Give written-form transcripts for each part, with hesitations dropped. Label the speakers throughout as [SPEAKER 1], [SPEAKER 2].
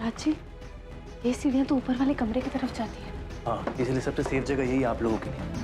[SPEAKER 1] राज जी, ये सीढ़ियाँ तो ऊपर वाले कमरे की तरफ जाती है।
[SPEAKER 2] हाँ, इसलिए सबसे सेफ जगह यही आप लोगों के लिए।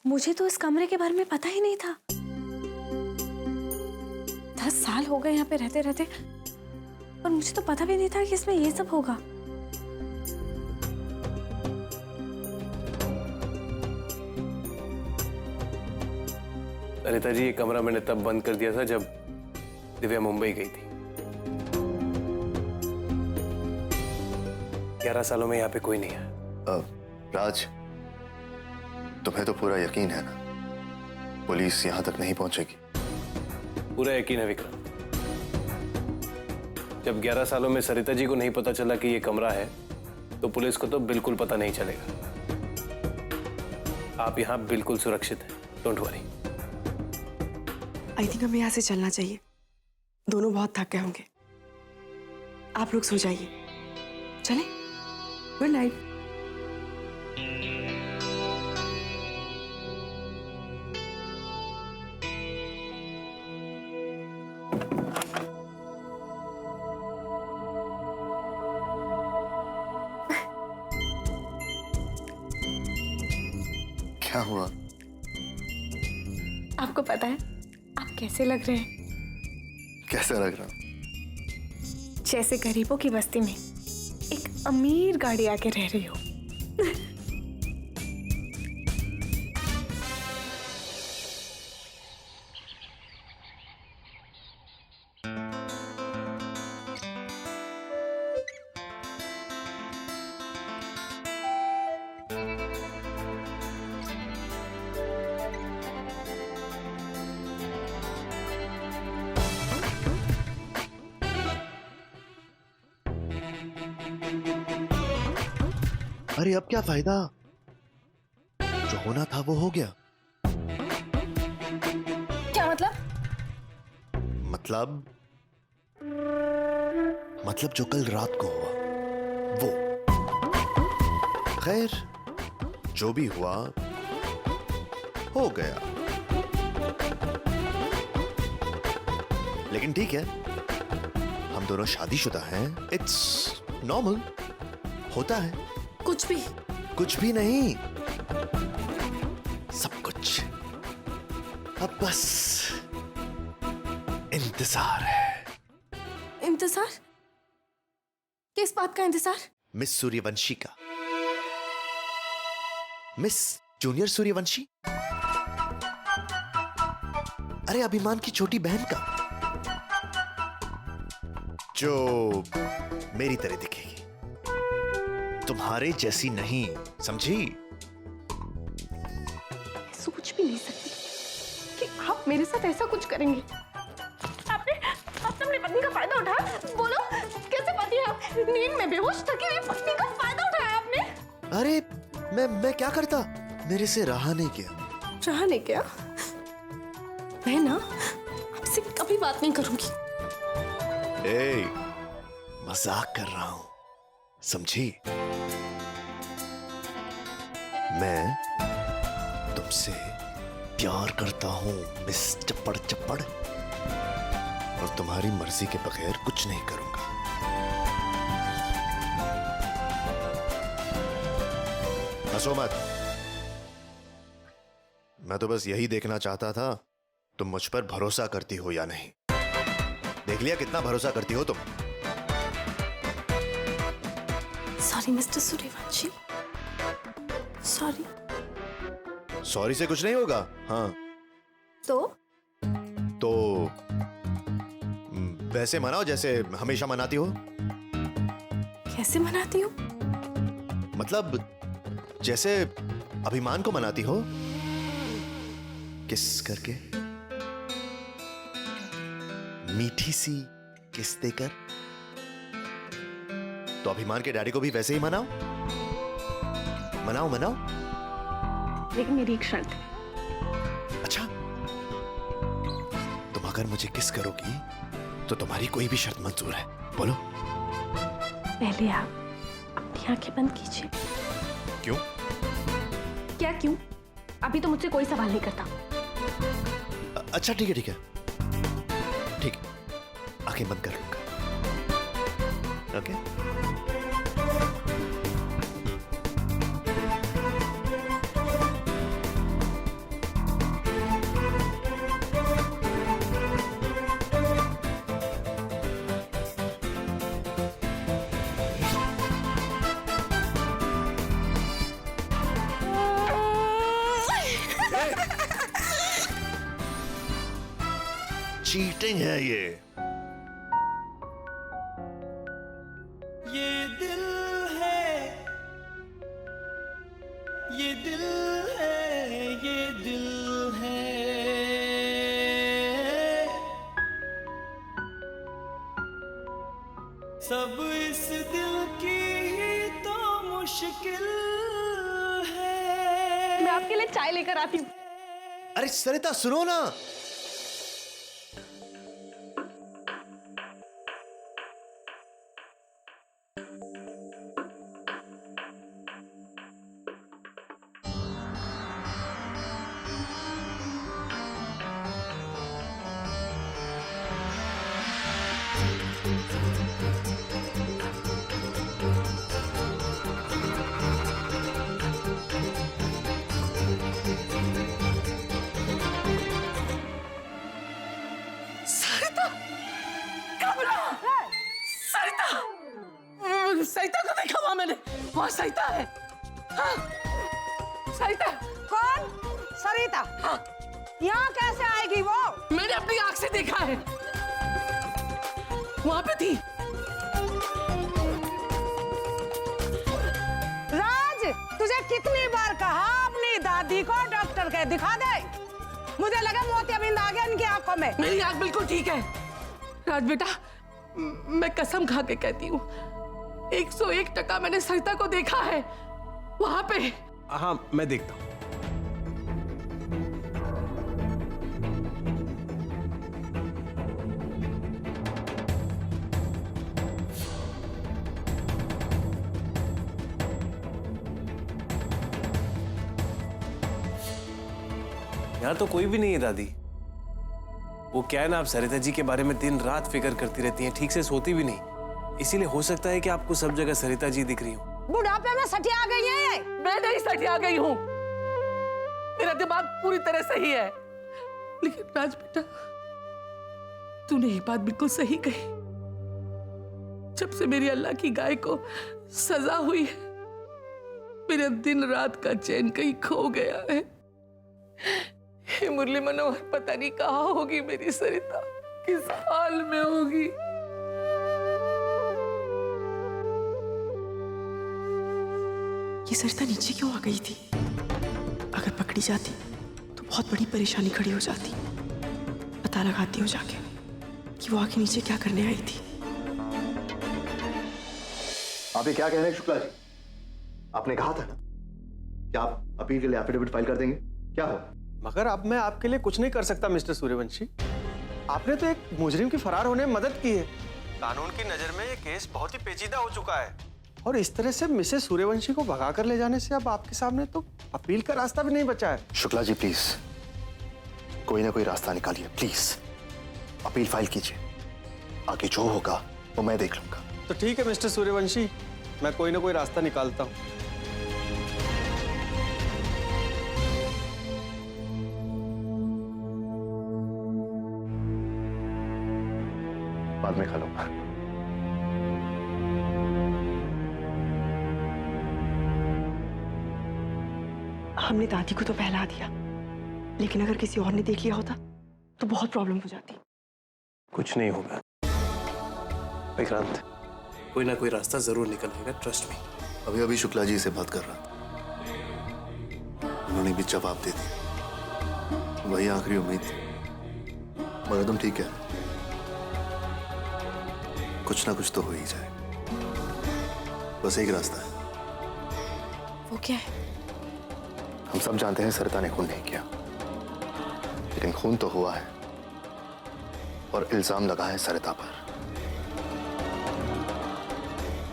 [SPEAKER 1] मुझे तो इस कमरे के बारे में पता ही नहीं था। 10 साल हो गए यहाँ पे रहते रहते, और मुझे तो पता भी नहीं था कि इसमें ये सब होगा।
[SPEAKER 2] अनिता जी, ये कमरा मैंने तब बंद कर दिया था जब दिव्या मुंबई गई थी। 11 सालों में यहाँ पे कोई नहीं है।
[SPEAKER 3] राज, तुम्हें तो पूरा यकीन है ना पुलिस यहां तक नहीं पहुंचेगी?
[SPEAKER 2] पूरा यकीन है विक्रम। जब 11 सालों में सरिता जी को नहीं पता चला कि ये कमरा है, तो पुलिस को तो बिल्कुल पता नहीं चलेगा। आप यहाँ बिल्कुल सुरक्षित हैं, डोंट वरी।
[SPEAKER 4] आई थिंक हमें यहाँ से चलना चाहिए। दोनों बहुत थक गए होंगे। आप लोग सो जाइए। चलें? Good night.
[SPEAKER 3] क्या हुआ?
[SPEAKER 1] आपको पता है आप कैसे लग रहे हैं?
[SPEAKER 3] कैसा लग रहा?
[SPEAKER 1] जैसे गरीबों की बस्ती में एक अमीर गाड़ी आके रह रही हो।
[SPEAKER 3] अरे अब क्या फायदा? जो होना था वो हो गया।
[SPEAKER 1] क्या मतलब?
[SPEAKER 3] मतलब जो कल रात को हुआ वो। खैर, जो भी हुआ हो गया। लेकिन ठीक है, हम दोनों शादीशुदा हैं। इट्स नॉर्मल, होता है। कुछ भी नहीं, सब कुछ। अब बस इंतजार है।
[SPEAKER 1] इंतजार? किस बात का इंतजार?
[SPEAKER 3] मिस सूर्यवंशी का। Miss junior Suryavanshi. अरे अभिमान की छोटी बहन का, जो मेरी तरह दिखेगी, तुम्हारे जैसी नहीं, समझी?
[SPEAKER 1] सोच भी नहीं सकती कि आप मेरे साथ ऐसा कुछ करेंगे। आपने अपनी पत्नी का फायदा उठाया। बोलो, कैसे पति है आप? नींद में बेहोश थकी हुई पत्नी का फायदा उठाया आपने।
[SPEAKER 3] अरे मैं क्या करता? मेरे से रहा नहीं गया।
[SPEAKER 1] रहा नहीं क्या? मैं ना आपसे कभी बात नहीं करूंगी।
[SPEAKER 3] मजाक कर रहा हूं, समझी? मैं तुमसे प्यार करता हूं मिस चप्पड़ चप्पड़, और तुम्हारी मर्जी के बगैर कुछ नहीं करूंगा। हंसो मत। मैं तो बस यही देखना चाहता था तुम मुझ पर भरोसा करती हो या नहीं। देख लिया कितना भरोसा करती हो तुम।
[SPEAKER 1] Sorry mister Suryavanshi, sorry.
[SPEAKER 3] Sorry से कुछ नहीं होगा। हाँ तो वैसे मनाओ जैसे हमेशा मनाती हो।
[SPEAKER 1] कैसे मनाती हो?
[SPEAKER 3] मतलब जैसे अभिमान को मनाती हो, किस करके। मीठी सी किस देकर। तो अभिमान के डैडी को भी वैसे ही मनाओ, मनाओ मनाओ।
[SPEAKER 1] लेकिन मेरी एक शर्त है।
[SPEAKER 3] अच्छा, तुम अगर मुझे किस करोगी तो तुम्हारी कोई भी शर्त मंजूर है, बोलो।
[SPEAKER 1] पहले आप अपनी आंखें बंद कीजिए।
[SPEAKER 3] क्यों?
[SPEAKER 1] क्या क्यों? अभी तो मुझसे कोई सवाल नहीं करता।
[SPEAKER 3] अच्छा ठीक है, ठीक है, ठीक है, आंखें बंद कर लूंगा। ओके? चीटिंग है ये।
[SPEAKER 5] दिल है, ये दिल है, ये दिल है। सब इस दिल की ही तो मुश्किल है।
[SPEAKER 1] मैं आपके लिए चाय लेकर आती हूँ।
[SPEAKER 3] अरे सरिता सुनो ना।
[SPEAKER 6] सरिता को देखा वहां मैंने, वहां सरिता है। हाँ, सरिता।
[SPEAKER 7] कौन? सरिता?
[SPEAKER 6] हाँ।
[SPEAKER 7] यहाँ कैसे आएगी वो?
[SPEAKER 6] मैंने अपनी आंख से देखा है, वहां पे थी।
[SPEAKER 7] राज, तुझे कितनी बार कहा अपनी दादी को डॉक्टर के दिखा दे। मुझे लगा मोतियाबिंद आ गया इनकी आंखों में।
[SPEAKER 6] मेरी आंख बिल्कुल ठीक है राज बेटा, मैं कसम खा के कहती हूँ 101% मैंने सरिता को देखा है वहां पे।
[SPEAKER 2] हाँ मैं देखता हूँ। यहाँ तो कोई भी नहीं है दादी। वो क्या है ना, आप सरिता जी के बारे में दिन रात फिक्र करती रहती हैं, ठीक से सोती भी नहीं, इसीलिए हो सकता है कि आपको सब जगह सरिता जी दिख रही हो।
[SPEAKER 7] बुढ़ापे में सठिया गई है।
[SPEAKER 6] मैं नहीं सटिया गई हूँ, मेरा दिमाग पूरी तरह सही है। लेकिन राज बेटा, तूने एक बात बिल्कुल सही कही। जब से मेरी अल्लाह की गाय को सजा हुई है, मेरा दिन रात का चैन कहीं खो गया है। हे मुरली मनोहर, पता नहीं कहाँ होगी मेरी सरिता, किस हाल में होगी।
[SPEAKER 4] ये सरिता नीचे क्यों आ गई थी? अगर पकड़ी जाती तो बहुत बड़ी परेशानी खड़ी हो जाती। पता लगाती हूँ जाके कि वो आके नीचे क्या करने आई थी।
[SPEAKER 3] आप ये क्या कह रहे हैं शुक्ला जी? आपने कहा था ना कि आप अपील के लिए एफिडेविट फाइल कर देंगे, क्या हो?
[SPEAKER 8] मगर अब मैं आपके लिए कुछ नहीं कर सकता मिस्टर सूर्यवंशी। आपने तो एक मुजरिम की फरार होने में मदद की है। कानून की नजर में ये केस बहुत ही पेचीदा हो चुका है, और इस तरह से मिसेस सूर्यवंशी को भगा कर ले जाने से अब आपके सामने तो अपील का रास्ता भी नहीं बचा है।
[SPEAKER 3] शुक्ला जी प्लीज कोई ना कोई रास्ता निकालिए, प्लीज अपील फाइल कीजिए, आगे जो होगा वो मैं देख लूंगा।
[SPEAKER 8] तो ठीक है मिस्टर सूर्यवंशी, मैं कोई ना कोई रास्ता निकालता हूँ।
[SPEAKER 3] बाद में खा लूंगा।
[SPEAKER 4] हमने दादी को तो बहला दिया, लेकिन अगर किसी और ने देख लिया होता तो बहुत प्रॉब्लम हो जाती।
[SPEAKER 2] कुछ नहीं होगा विक्रांत, कोई ना कोई रास्ता जरूर निकल आएगा, ट्रस्ट मी।
[SPEAKER 3] अभी अभी शुक्ला जी से बात कर रहा था, उन्होंने भी जवाब दे दिया। वही आखिरी उम्मीद थी, मगर तुम ठीक है। कुछ ना कुछ तो हो ही जाए। बस एक रास्ता है।
[SPEAKER 4] वो क्या है?
[SPEAKER 3] हम सब जानते हैं सरिता ने खून नहीं किया, लेकिन खून तो हुआ है और इल्जाम लगा है सरिता पर।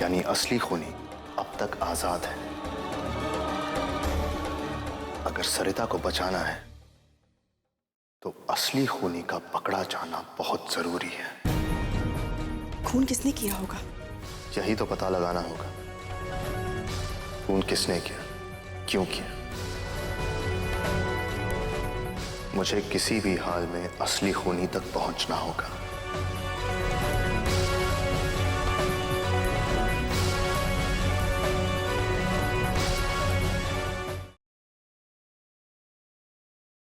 [SPEAKER 3] यानी असली खूनी अब तक आजाद है। अगर सरिता को बचाना है तो असली खूनी का पकड़ा जाना बहुत जरूरी है।
[SPEAKER 4] खून किसने किया होगा?
[SPEAKER 3] यही तो पता लगाना होगा। खून किसने किया, क्यों किया। मुझे किसी भी हाल में असली खूनी तक पहुंचना होगा।